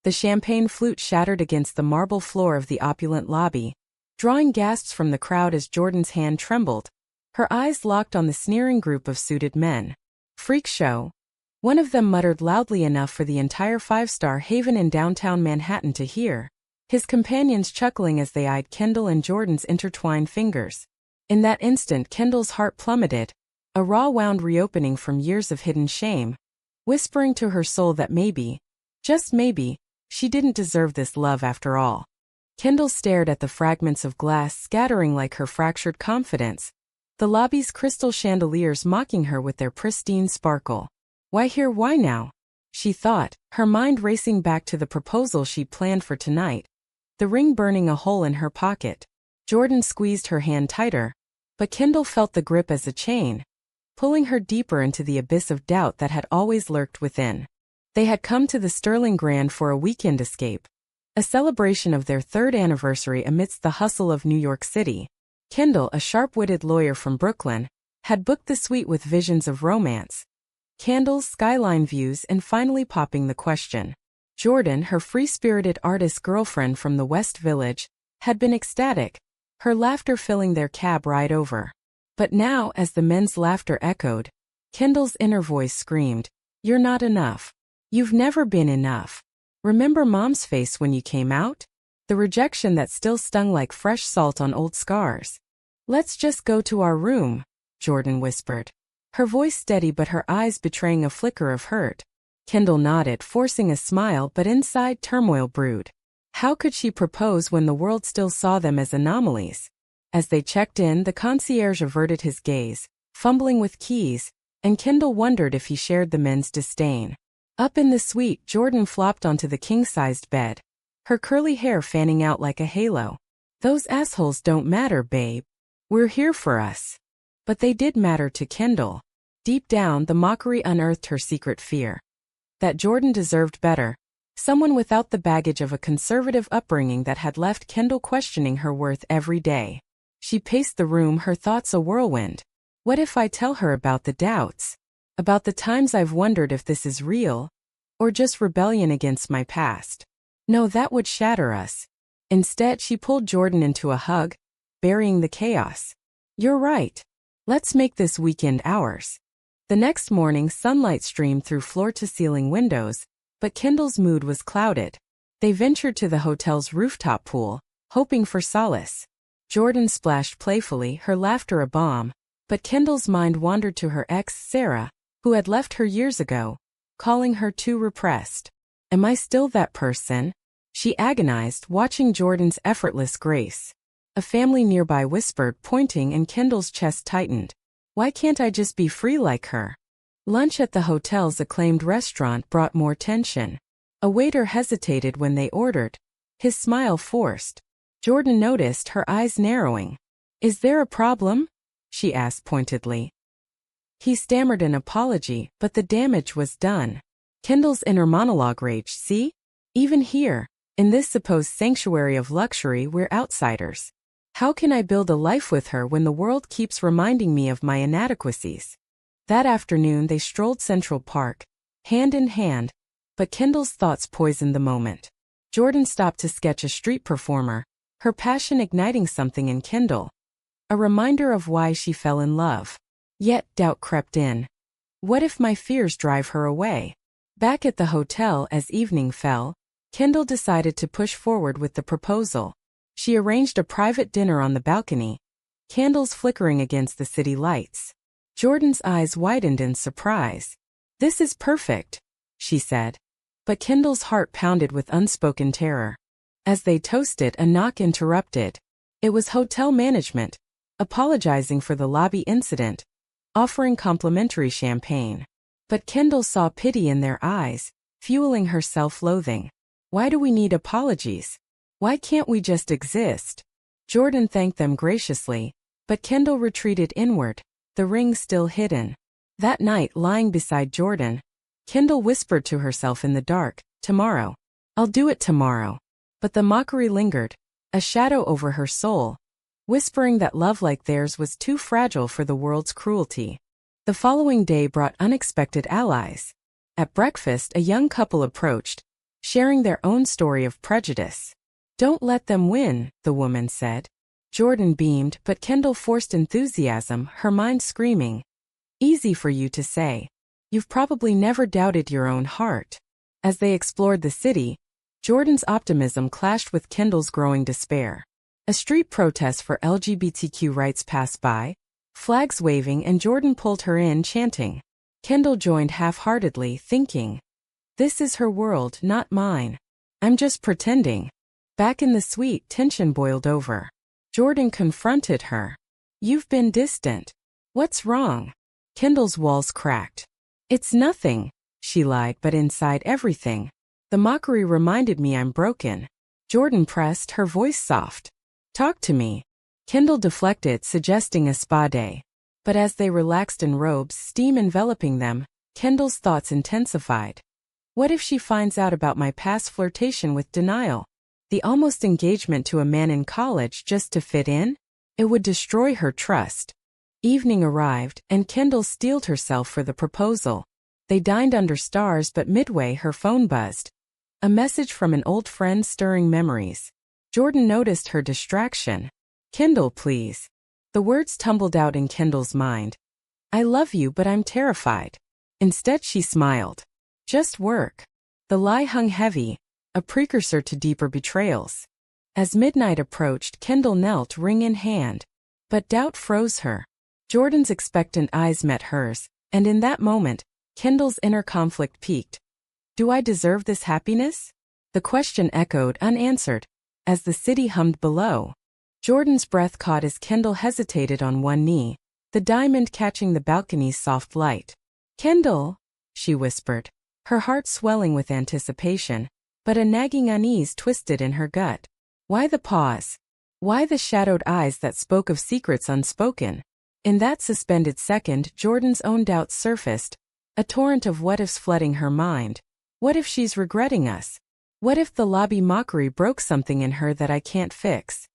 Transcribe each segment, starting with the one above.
The champagne flute shattered against the marble floor of the opulent lobby, drawing gasps from the crowd as Jordan's hand trembled. Her eyes locked on the sneering group of suited men. "Freak show." One of them muttered loudly enough for the entire five-star haven in downtown Manhattan to hear, his companions chuckling as they eyed Kendall and Jordan's intertwined fingers. In that instant Kendall's heart plummeted, a raw wound reopening from years of hidden shame, whispering to her soul that maybe, just maybe, she didn't deserve this love after all. Kendall stared at the fragments of glass scattering like her fractured confidence, the lobby's crystal chandeliers mocking her with their pristine sparkle. Why here, why now? She thought, her mind racing back to the proposal she'd planned for tonight, the ring burning a hole in her pocket. Jordan squeezed her hand tighter, but Kendall felt the grip as a chain, pulling her deeper into the abyss of doubt that had always lurked within. They had come to the Sterling Grand for a weekend escape, a celebration of their third anniversary amidst the hustle of New York City. Kendall, a sharp-witted lawyer from Brooklyn, had booked the suite with visions of romance, candles, skyline views, and finally popping the question. Jordan, her free-spirited artist girlfriend from the West Village, had been ecstatic, her laughter filling their cab ride over. But now, as the men's laughter echoed, Kendall's inner voice screamed, "You're not enough. You've never been enough. Remember Mom's face when you came out? The rejection that still stung like fresh salt on old scars." "Let's just go to our room," Jordan whispered, her voice steady but her eyes betraying a flicker of hurt. Kendall nodded, forcing a smile, but inside turmoil brewed. How could she propose when the world still saw them as anomalies? As they checked in, the concierge averted his gaze, fumbling with keys, and Kendall wondered if he shared the men's disdain. Up in the suite, Jordan flopped onto the king-sized bed, her curly hair fanning out like a halo. "Those assholes don't matter, babe. We're here for us." But they did matter to Kendall. Deep down, the mockery unearthed her secret fear. That Jordan deserved better. Someone without the baggage of a conservative upbringing that had left Kendall questioning her worth every day. She paced the room, her thoughts a whirlwind. What if I tell her about the doubts? About the times I've wondered if this is real, or just rebellion against my past? No, that would shatter us. Instead, she pulled Jordan into a hug, burying the chaos. "You're right. Let's make this weekend ours." The next morning, sunlight streamed through floor-to-ceiling windows, but Kendall's mood was clouded. They ventured to the hotel's rooftop pool, hoping for solace. Jordan splashed playfully, her laughter a bomb, but Kendall's mind wandered to her ex, Sarah, who had left her years ago, calling her too repressed. "Am I still that person?" she agonized, watching Jordan's effortless grace. A family nearby whispered, pointing, and Kendall's chest tightened. Why can't I just be free like her? Lunch at the hotel's acclaimed restaurant brought more tension. A waiter hesitated when they ordered, his smile forced. Jordan noticed, her eyes narrowing. "Is there a problem?" she asked pointedly. He stammered an apology, but the damage was done. Kendall's inner monologue raged. "See? Even here, in this supposed sanctuary of luxury, we're outsiders. How can I build a life with her when the world keeps reminding me of my inadequacies?" That afternoon they strolled Central Park, hand in hand, but Kendall's thoughts poisoned the moment. Jordan stopped to sketch a street performer, her passion igniting something in Kendall. A reminder of why she fell in love. Yet doubt crept in. What if my fears drive her away? Back at the hotel as evening fell, Kendall decided to push forward with the proposal. She arranged a private dinner on the balcony, candles flickering against the city lights. Jordan's eyes widened in surprise. "This is perfect," she said. But Kendall's heart pounded with unspoken terror. As they toasted, a knock interrupted. It was hotel management, apologizing for the lobby incident, offering complimentary champagne. But Kendall saw pity in their eyes, fueling her self-loathing. "Why do we need apologies? Why can't we just exist?" Jordan thanked them graciously, but Kendall retreated inward, the ring still hidden. That night, lying beside Jordan, Kendall whispered to herself in the dark, "Tomorrow. I'll do it tomorrow." But the mockery lingered, a shadow over her soul, whispering that love like theirs was too fragile for the world's cruelty. The following day brought unexpected allies. At breakfast, a young couple approached, sharing their own story of prejudice. Don't let them win, the woman said. Jordan beamed, but Kendall forced enthusiasm, her mind screaming. Easy for you to say. You've probably never doubted your own heart. As they explored the city, Jordan's optimism clashed with Kendall's growing despair. A street protest for LGBTQ rights passed by, flags waving, and Jordan pulled her in, chanting. Kendall joined half-heartedly, thinking, this is her world, not mine. I'm just pretending. Back in the suite, tension boiled over. Jordan confronted her. You've been distant. What's wrong? Kendall's walls cracked. It's nothing, she lied, but inside everything. The mockery reminded me I'm broken. Jordan pressed, her voice soft. Talk to me. Kendall deflected, suggesting a spa day. But as they relaxed in robes, steam enveloping them, Kendall's thoughts intensified. What if she finds out about my past flirtation with denial? The almost engagement to a man in college just to fit in? It would destroy her trust. Evening arrived, and Kendall steeled herself for the proposal. They dined under stars, but midway her phone buzzed. A message from an old friend stirring memories. Jordan noticed her distraction. Kendall, please. The words tumbled out in Kendall's mind. I love you, but I'm terrified. Instead she smiled. Just work. The lie hung heavy, a precursor to deeper betrayals. As midnight approached, Kendall knelt, ring in hand. But doubt froze her. Jordan's expectant eyes met hers, and in that moment, Kendall's inner conflict peaked. Do I deserve this happiness? The question echoed unanswered, as the city hummed below. Jordan's breath caught as Kendall hesitated on one knee, the diamond catching the balcony's soft light. Kendall, she whispered, her heart swelling with anticipation, but a nagging unease twisted in her gut. Why the pause? Why the shadowed eyes that spoke of secrets unspoken? In that suspended second, Jordan's own doubts surfaced, a torrent of what-ifs flooding her mind. What if she's regretting us? What if the lobby mockery broke something in her that I can't fix?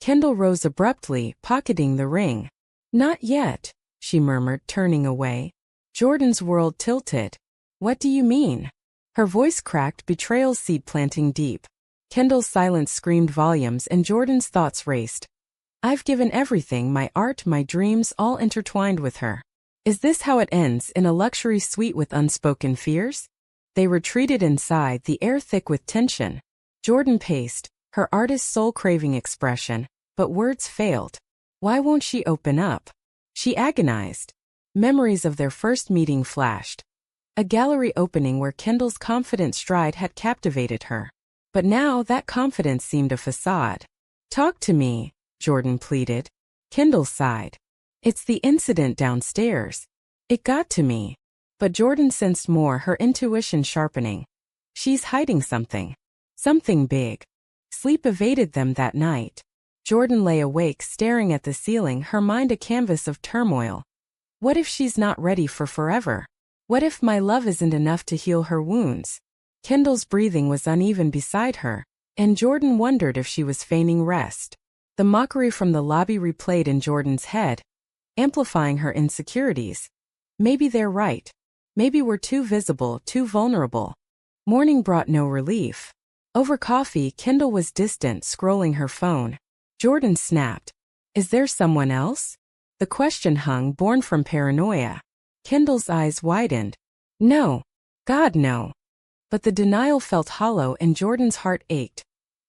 Kendall rose abruptly, pocketing the ring. Not yet, she murmured, turning away. Jordan's world tilted. What do you mean? Her voice cracked, betrayal's seed planting deep. Kendall's silence screamed volumes, and Jordan's thoughts raced. I've given everything, my art, my dreams, all intertwined with her. Is this how it ends, in a luxury suite with unspoken fears? They retreated inside, the air thick with tension. Jordan paced, her artist's soul craving expression, but words failed. Why won't she open up? She agonized. Memories of their first meeting flashed. A gallery opening where Kendall's confident stride had captivated her. But now that confidence seemed a facade. Talk to me, Jordan pleaded. Kendall sighed. It's the incident downstairs. It got to me. But Jordan sensed more, her intuition sharpening. She's hiding something. Something big. Sleep evaded them that night. Jordan lay awake, staring at the ceiling, her mind a canvas of turmoil. What if she's not ready for forever? What if my love isn't enough to heal her wounds? Kendall's breathing was uneven beside her, and Jordan wondered if she was feigning rest. The mockery from the lobby replayed in Jordan's head, amplifying her insecurities. Maybe they're right. Maybe we're too visible, too vulnerable. Morning brought no relief. Over coffee, Kendall was distant, scrolling her phone. Jordan snapped. Is there someone else? The question hung, born from paranoia. Kendall's eyes widened. No. God, no. But the denial felt hollow and Jordan's heart ached.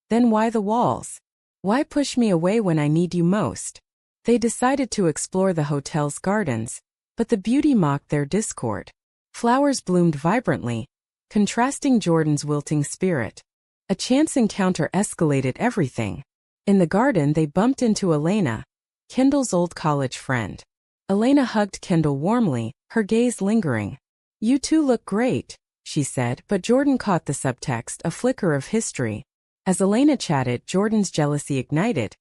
Then why the walls? Why push me away when I need you most? They decided to explore the hotel's gardens, but the beauty mocked their discord. Flowers bloomed vibrantly, contrasting Jordan's wilting spirit. A chance encounter escalated everything. In the garden they bumped into Elena, Kendall's old college friend. Elena hugged Kendall warmly, her gaze lingering. You two look great, she said, but Jordan caught the subtext, a flicker of history. As Elena chatted, Jordan's jealousy ignited.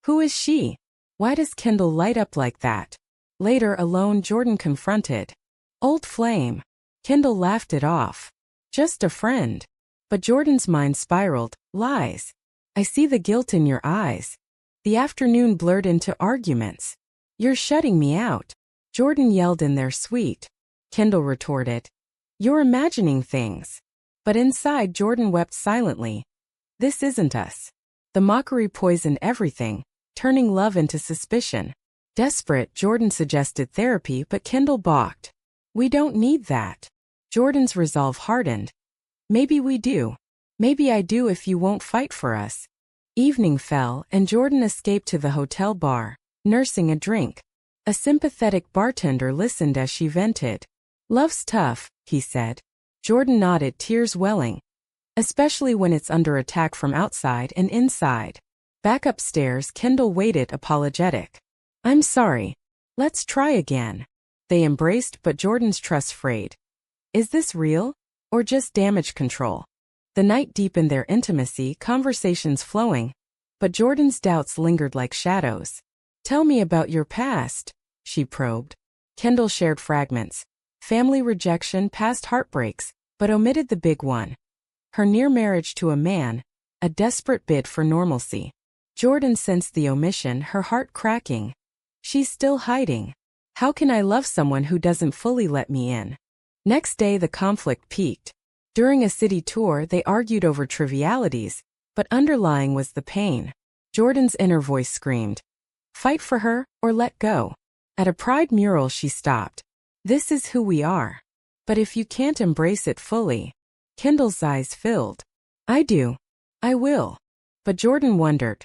Who is she? Why does Kendall light up like that? Later, alone, Jordan confronted. Old flame. Kendall laughed it off. Just a friend. But Jordan's mind spiraled. Lies. I see the guilt in your eyes. The afternoon blurred into arguments. You're shutting me out. Jordan yelled in their suite. Kendall retorted. You're imagining things. But inside, Jordan wept silently. This isn't us. The mockery poisoned everything, turning love into suspicion. Desperate, Jordan suggested therapy, but Kendall balked. We don't need that. Jordan's resolve hardened. Maybe we do. Maybe I do if you won't fight for us. Evening fell, and Jordan escaped to the hotel bar, nursing a drink. A sympathetic bartender listened as she vented. Love's tough, he said. Jordan nodded, tears welling. Especially when it's under attack from outside and inside. Back upstairs, Kendall waited, apologetic. I'm sorry. Let's try again. They embraced, but Jordan's trust frayed. Is this real? Or just damage control? The night deepened their intimacy, conversations flowing. But Jordan's doubts lingered like shadows. Tell me about your past, she probed. Kendall shared fragments. Family rejection, past heartbreaks, but omitted the big one. Her near marriage to a man, a desperate bid for normalcy. Jordan sensed the omission, her heart cracking. She's still hiding. How can I love someone who doesn't fully let me in? Next day the conflict peaked. During a city tour they argued over trivialities, but underlying was the pain. Jordan's inner voice screamed. Fight for her, or let go. At a pride mural she stopped. This is who we are. But if you can't embrace it fully. Kendall's eyes filled. I do. I will. But Jordan wondered.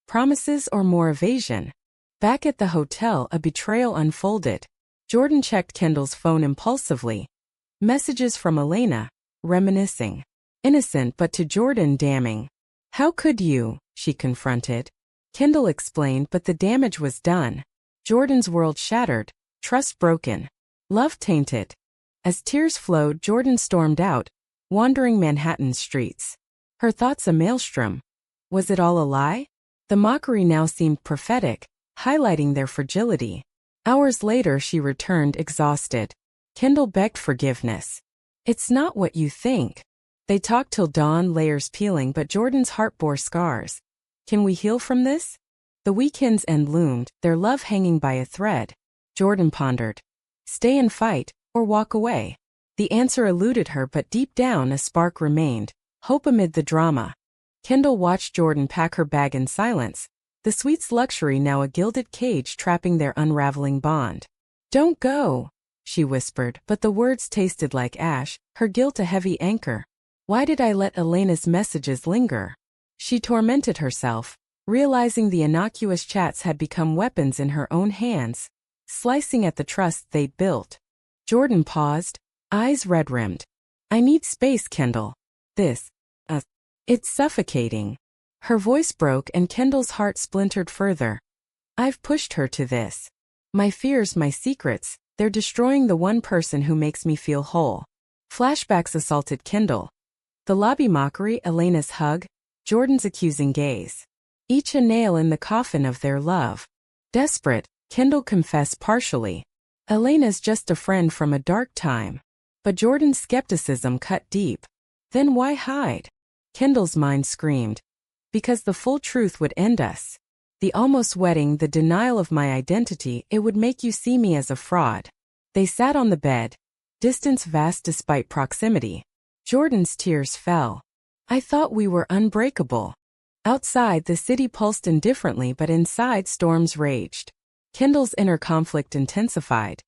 Promises or more evasion? Back at the hotel, a betrayal unfolded. Jordan checked Kendall's phone impulsively. Messages from Elena, reminiscing. Innocent, but to Jordan damning. How could you? She confronted. Kendall explained, but the damage was done. Jordan's world shattered, trust broken, love tainted. As tears flowed, Jordan stormed out, wandering Manhattan's streets. Her thoughts a maelstrom. Was it all a lie? The mockery now seemed prophetic, highlighting their fragility. Hours later she returned exhausted. Kendall begged forgiveness. It's not what you think. They talked till dawn, layers peeling, but Jordan's heart bore scars. Can we heal from this? The weekend's end loomed, their love hanging by a thread. Jordan pondered. Stay and fight, or walk away. The answer eluded her, but deep down a spark remained, hope amid the drama. Kendall watched Jordan pack her bag in silence, the suite's luxury now a gilded cage trapping their unraveling bond. Don't go, she whispered, but the words tasted like ash, her guilt a heavy anchor. Why did I let Elena's messages linger? She tormented herself, realizing the innocuous chats had become weapons in her own hands, slicing at the trust they'd built. Jordan paused, eyes red-rimmed. I need space, Kendall. It's suffocating. Her voice broke and Kendall's heart splintered further. I've pushed her to this. My fears, my secrets, they're destroying the one person who makes me feel whole. Flashbacks assaulted Kendall. The lobby mockery, Elena's hug, Jordan's accusing gaze. Each a nail in the coffin of their love. Desperate, Kendall confessed partially. Elena's just a friend from a dark time. But Jordan's skepticism cut deep. Then why hide? Kendall's mind screamed. Because the full truth would end us. The almost wedding, the denial of my identity, it would make you see me as a fraud. They sat on the bed. Distance vast despite proximity. Jordan's tears fell. I thought we were unbreakable. Outside, the city pulsed indifferently, but inside storms raged. Kendall's inner conflict intensified.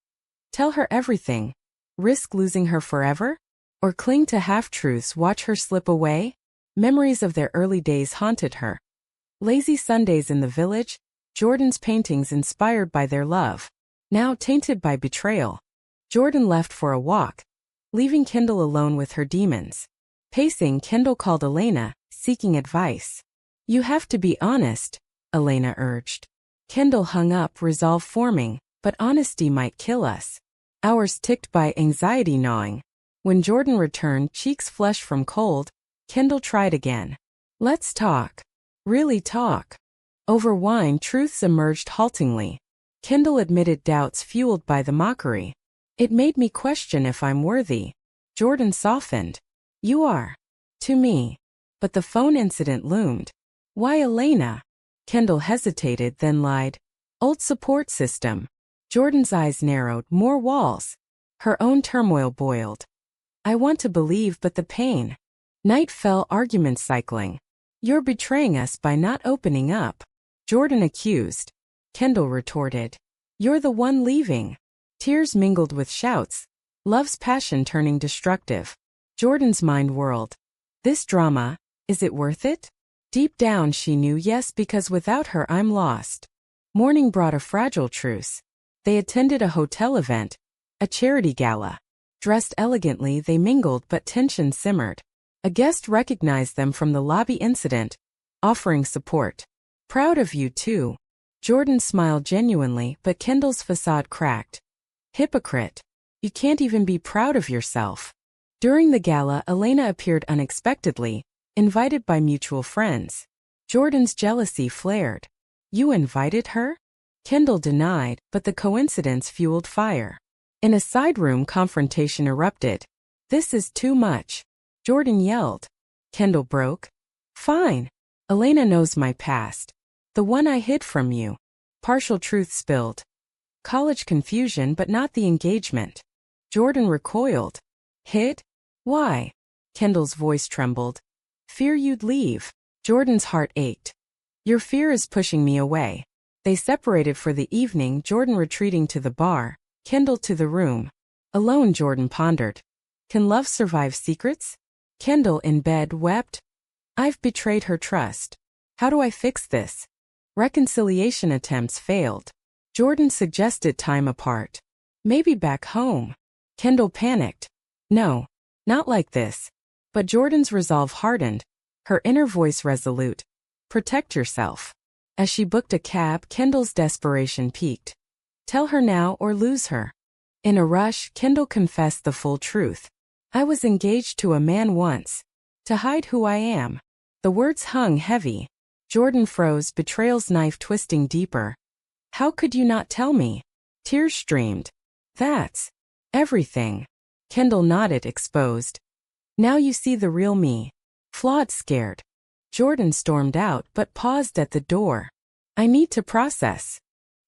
Tell her everything. Risk losing her forever? Or cling to half-truths, watch her slip away? Memories of their early days haunted her. Lazy Sundays in the village, Jordan's paintings inspired by their love. Now tainted by betrayal. Jordan left for a walk, leaving Kendall alone with her demons. Pacing, Kendall called Elena, seeking advice. You have to be honest, Elena urged. Kendall hung up, resolve forming, but honesty might kill us. Hours ticked by, anxiety gnawing. When Jordan returned, cheeks flushed from cold, Kendall tried again. Let's talk. Really talk. Over wine, truths emerged haltingly. Kendall admitted doubts fueled by the mockery. It made me question if I'm worthy. Jordan softened. You are. To me. But the phone incident loomed. Why Elena? Kendall hesitated, then lied. Old support system. Jordan's eyes narrowed, more walls. Her own turmoil boiled. I want to believe, but the pain. Night fell, arguments cycling. You're betraying us by not opening up. Jordan accused. Kendall retorted. You're the one leaving. Tears mingled with shouts. Love's passion turning destructive. Jordan's mind whirled. This drama, is it worth it? Deep down she knew yes, because without her I'm lost. Morning brought a fragile truce. They attended a hotel event, a charity gala. Dressed elegantly they mingled, but tension simmered. A guest recognized them from the lobby incident, offering support. Proud of you too. Jordan smiled genuinely, but Kendall's facade cracked. Hypocrite. You can't even be proud of yourself. During the gala, Elena appeared unexpectedly, invited by mutual friends. Jordan's jealousy flared. You invited her? Kendall denied, but the coincidence fueled fire. In a side room, confrontation erupted. This is too much. Jordan yelled. Kendall broke. Fine. Elena knows my past. The one I hid from you. Partial truth spilled. College confusion, but not the engagement. Jordan recoiled. Hid? Why? Kendall's voice trembled. Fear you'd leave. Jordan's heart ached. Your fear is pushing me away. They separated for the evening, Jordan retreating to the bar, Kendall to the room. Alone, Jordan pondered. Can love survive secrets? Kendall in bed wept. I've betrayed her trust. How do I fix this? Reconciliation attempts failed. Jordan suggested time apart. Maybe back home. Kendall panicked. No, not like this. But Jordan's resolve hardened, her inner voice resolute. Protect yourself. As she booked a cab, Kendall's desperation peaked. Tell her now or lose her. In a rush, Kendall confessed the full truth. I was engaged to a man once. To hide who I am. The words hung heavy. Jordan froze, betrayal's knife twisting deeper. How could you not tell me? Tears streamed. That's everything. Kendall nodded, exposed. Now you see the real me. Flawed, scared. Jordan stormed out, but paused at the door. I need to process.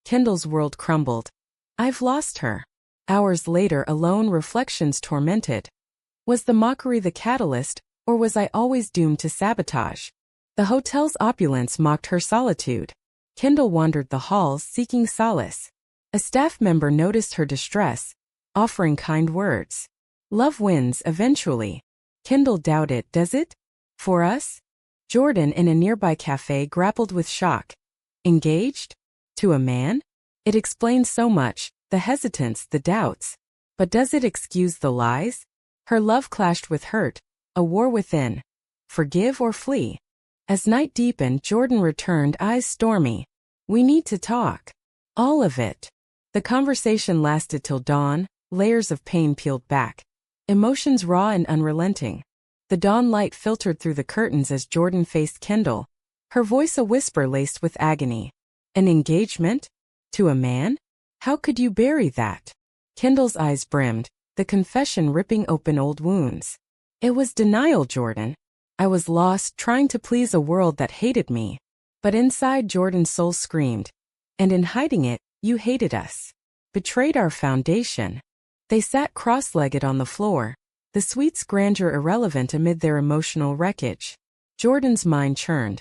Kendall's world crumbled. I've lost her. Hours later, alone, reflections tormented. Was the mockery the catalyst, or was I always doomed to sabotage? The hotel's opulence mocked her solitude. Kendall wandered the halls, seeking solace. A staff member noticed her distress, offering kind words. Love wins eventually. Kendall doubted, does it? For us? Jordan in a nearby cafe grappled with shock. Engaged? To a man? It explains so much, the hesitance, the doubts. But does it excuse the lies? Her love clashed with hurt, a war within. Forgive or flee? As night deepened, Jordan returned, eyes stormy. We need to talk. All of it. The conversation lasted till dawn, layers of pain peeled back. Emotions raw and unrelenting. The dawn light filtered through the curtains as Jordan faced Kendall, her voice a whisper laced with agony. An engagement? To a man? How could you bury that? Kendall's eyes brimmed, the confession ripping open old wounds. It was denial, Jordan. I was lost, trying to please a world that hated me. But inside, Jordan's soul screamed. And in hiding it, you hated us. Betrayed our foundation. They sat cross-legged on the floor, the suite's grandeur irrelevant amid their emotional wreckage. Jordan's mind churned.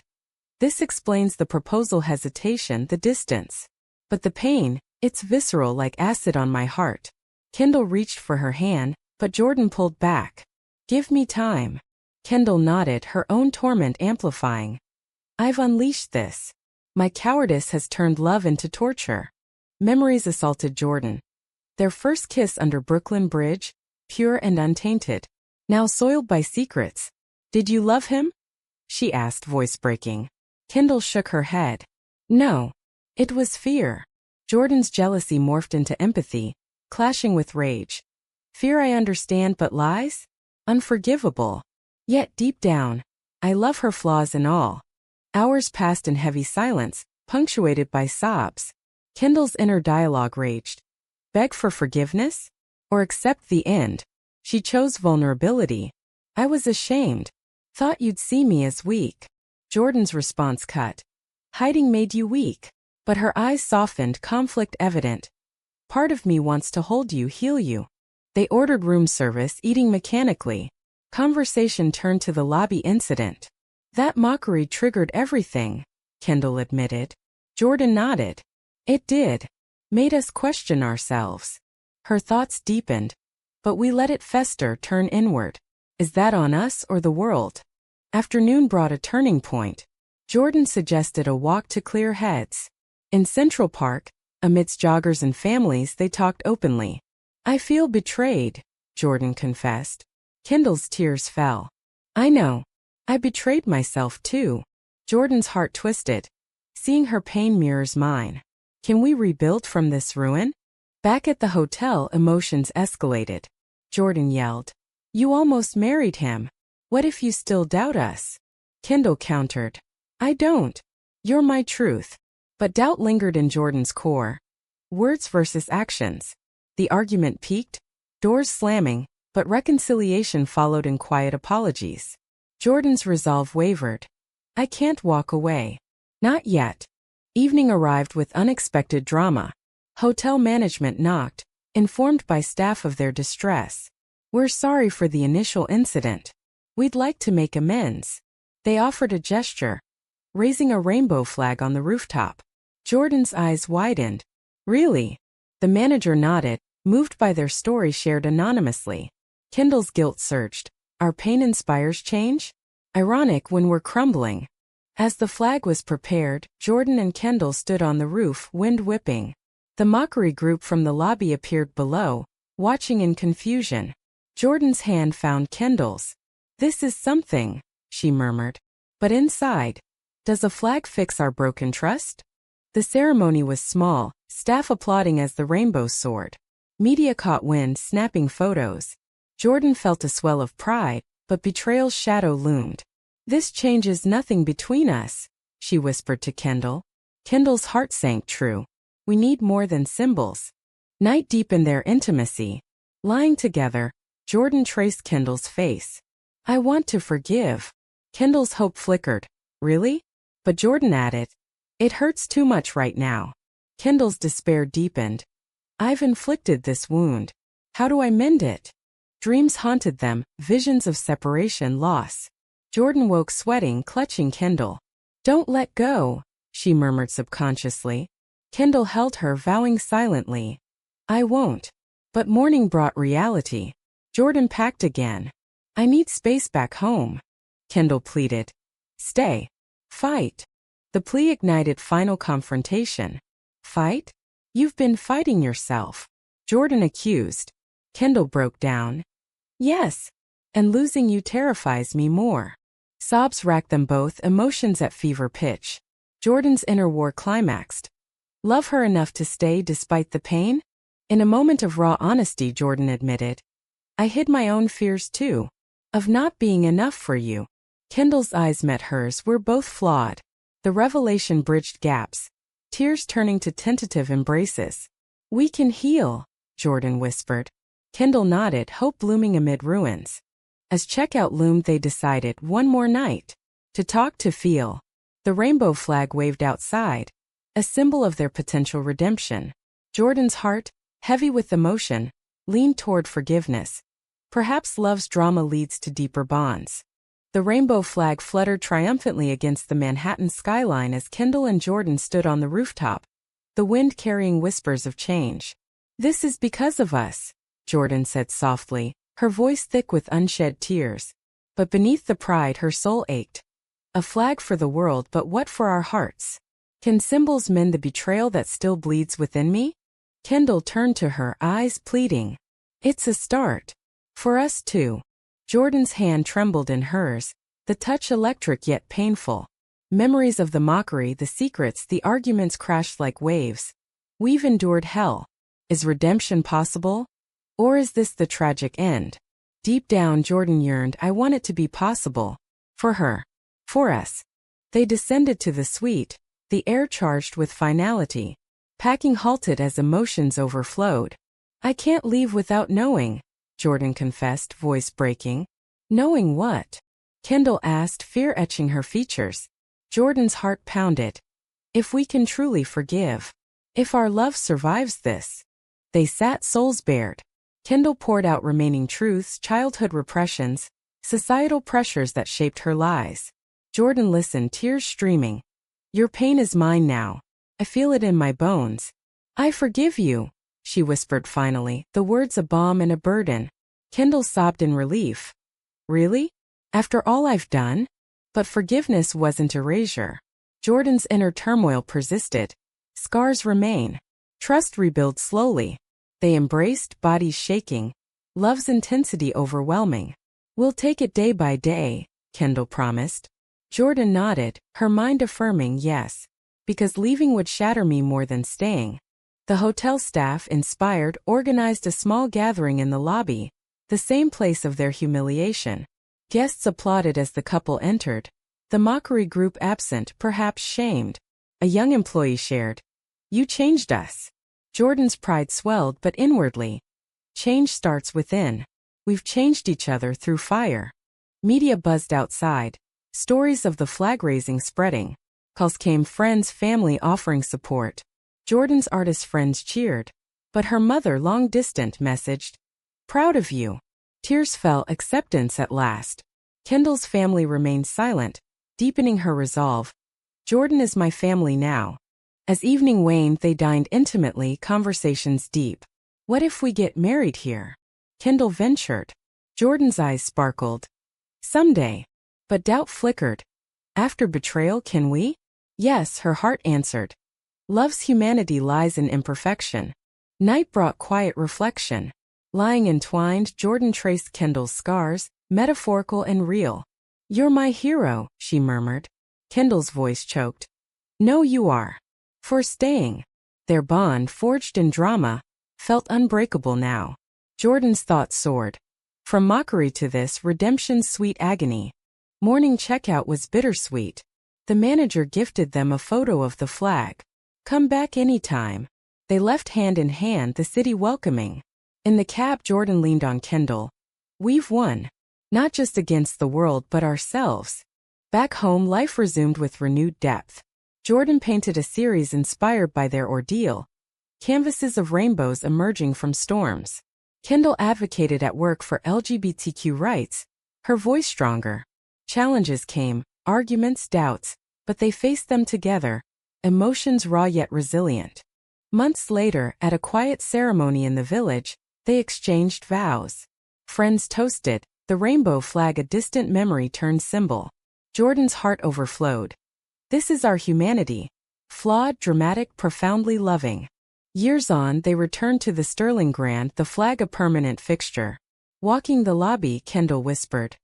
This explains the proposal hesitation, the distance. But the pain, it's visceral like acid on my heart. Kendall reached for her hand, but Jordan pulled back. Give me time. Kendall nodded, her own torment amplifying. I've unleashed this. My cowardice has turned love into torture. Memories assaulted Jordan. Their first kiss under Brooklyn Bridge, pure and untainted. Now soiled by secrets. Did you love him? She asked, voice breaking. Kendall shook her head. No. It was fear. Jordan's jealousy morphed into empathy, clashing with rage. Fear I understand, but lies? Unforgivable. Yet deep down, I love her flaws and all. Hours passed in heavy silence, punctuated by sobs. Kendall's inner dialogue raged. Beg for forgiveness? Or accept the end? She chose vulnerability. I was ashamed. Thought you'd see me as weak. Jordan's response cut. Hiding made you weak. But her eyes softened, conflict evident. Part of me wants to hold you, heal you. They ordered room service, eating mechanically. Conversation turned to the lobby incident. That mockery triggered everything, Kendall admitted. Jordan nodded. It did. Made us question ourselves. Her thoughts deepened. But we let it fester, turn inward. Is that on us or the world? Afternoon brought a turning point. Jordan suggested a walk to clear heads. In Central Park, amidst joggers and families, they talked openly. I feel betrayed, Jordan confessed. Kendall's tears fell. I know. I betrayed myself too. Jordan's heart twisted. Seeing her pain mirrors mine. Can we rebuild from this ruin? Back at the hotel, emotions escalated. Jordan yelled. You almost married him. What if you still doubt us? Kendall countered. I don't. You're my truth. But doubt lingered in Jordan's core. Words versus actions. The argument peaked, doors slamming, but reconciliation followed in quiet apologies. Jordan's resolve wavered. I can't walk away. Not yet. Evening arrived with unexpected drama. Hotel management knocked, informed by staff of their distress. We're sorry for the initial incident. We'd like to make amends. They offered a gesture, raising a rainbow flag on the rooftop. Jordan's eyes widened. Really? The manager nodded, moved by their story shared anonymously. Kendall's guilt surged. Our pain inspires change? Ironic when we're crumbling. As the flag was prepared, Jordan and Kendall stood on the roof, wind whipping. The mockery group from the lobby appeared below, watching in confusion. Jordan's hand found Kendall's. This is something, she murmured. But inside, does a flag fix our broken trust? The ceremony was small, staff applauding as the rainbow soared. Media caught wind, snapping photos. Jordan felt a swell of pride, but betrayal's shadow loomed. This changes nothing between us, she whispered to Kendall. Kendall's heart sank true. We need more than symbols. Night deepened their intimacy. Lying together, Jordan traced Kendall's face. I want to forgive. Kendall's hope flickered. Really? But Jordan added, it hurts too much right now. Kendall's despair deepened. I've inflicted this wound. How do I mend it? Dreams haunted them, visions of separation, loss. Jordan woke sweating, clutching Kendall. Don't let go, she murmured subconsciously. Kendall held her, vowing silently. I won't. But morning brought reality. Jordan packed again. I need space back home. Kendall pleaded. Stay. Fight. The plea ignited final confrontation. Fight? You've been fighting yourself. Jordan accused. Kendall broke down. Yes. And losing you terrifies me more. Sobs racked them both, emotions at fever pitch. Jordan's inner war climaxed. Love her enough to stay despite the pain? In a moment of raw honesty, Jordan admitted. I hid my own fears too. Of not being enough for you. Kendall's eyes met hers. We're both flawed. The revelation bridged gaps. Tears turning to tentative embraces. We can heal, Jordan whispered. Kendall nodded, hope blooming amid ruins. As checkout loomed, they decided one more night. To talk, to feel. The rainbow flag waved outside. A symbol of their potential redemption. Jordan's heart, heavy with emotion, leaned toward forgiveness. Perhaps love's drama leads to deeper bonds. The rainbow flag fluttered triumphantly against the Manhattan skyline as Kendall and Jordan stood on the rooftop, the wind carrying whispers of change. This is because of us, Jordan said softly, her voice thick with unshed tears. But beneath the pride, her soul ached. A flag for the world, but what for our hearts? Can symbols mend the betrayal that still bleeds within me? Kendall turned to her, eyes pleading. It's a start. For us too. Jordan's hand trembled in hers, the touch electric yet painful. Memories of the mockery, the secrets, the arguments crashed like waves. We've endured hell. Is redemption possible? Or is this the tragic end? Deep down, Jordan yearned. I want it to be possible. For her. For us. They descended to the suite, the air charged with finality. Packing halted as emotions overflowed. I can't leave without knowing, Jordan confessed, voice breaking. Knowing what? Kendall asked, fear etching her features. Jordan's heart pounded. If we can truly forgive. If our love survives this. They sat souls bared. Kendall poured out remaining truths, childhood repressions, societal pressures that shaped her lies. Jordan listened, tears streaming. Your pain is mine now. I feel it in my bones. I forgive you, she whispered finally, the words a balm and a burden. Kendall sobbed in relief. Really? After all I've done? But forgiveness wasn't erasure. Jordan's inner turmoil persisted. Scars remain. Trust rebuilds slowly. They embraced, bodies shaking. Love's intensity overwhelming. We'll take it day by day, Kendall promised. Jordan nodded, her mind affirming yes. Because leaving would shatter me more than staying. The hotel staff, inspired, organized a small gathering in the lobby, the same place of their humiliation. Guests applauded as the couple entered. The mockery group absent, perhaps shamed. A young employee shared. You changed us. Jordan's pride swelled, but inwardly. Change starts within. We've changed each other through fire. Media buzzed outside. Stories of the flag raising spreading. Calls came, friends, family offering support. Jordan's artist friends cheered. But her mother, long distant, messaged, proud of you. Tears fell, acceptance at last. Kendall's family remained silent, deepening her resolve. Jordan is my family now. As evening waned, they dined intimately, conversations deep. What if we get married here? Kendall ventured. Jordan's eyes sparkled. Someday. But doubt flickered. After betrayal, can we? Yes, her heart answered. Love's humanity lies in imperfection. Night brought quiet reflection. Lying entwined, Jordan traced Kendall's scars, metaphorical and real. You're my hero, she murmured. Kendall's voice choked. No, you are. For staying. Their bond, forged in drama, felt unbreakable now. Jordan's thoughts soared. From mockery to this, redemption's sweet agony. Morning checkout was bittersweet. The manager gifted them a photo of the flag. Come back anytime. They left hand in hand, the city welcoming. In the cab, Jordan leaned on Kendall. We've won. Not just against the world but ourselves. Back home, life resumed with renewed depth. Jordan painted a series inspired by their ordeal. Canvases of rainbows emerging from storms. Kendall advocated at work for LGBTQ rights, her voice stronger. Challenges came, arguments, doubts, but they faced them together, emotions raw yet resilient. Months later, at a quiet ceremony in the village, they exchanged vows. Friends toasted, the rainbow flag a distant memory turned symbol. Jordan's heart overflowed. This is our humanity. Flawed, dramatic, profoundly loving. Years on, they returned to the Sterling Grand, the flag a permanent fixture. Walking the lobby, Kendall whispered.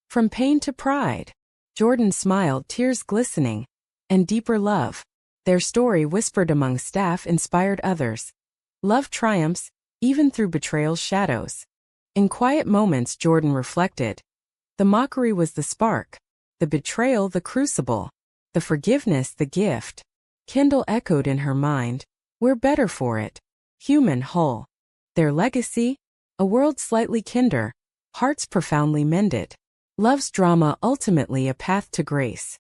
From pain to pride. Jordan smiled, tears glistening. And deeper love. Their story, whispered among staff, inspired others. Love triumphs, even through betrayal's shadows. In quiet moments, Jordan reflected. The mockery was the spark. The betrayal, the crucible. The forgiveness, the gift. Kendall echoed in her mind. We're better for it. Human, whole. Their legacy? A world slightly kinder. Hearts profoundly mended. Love's drama, ultimately a path to grace.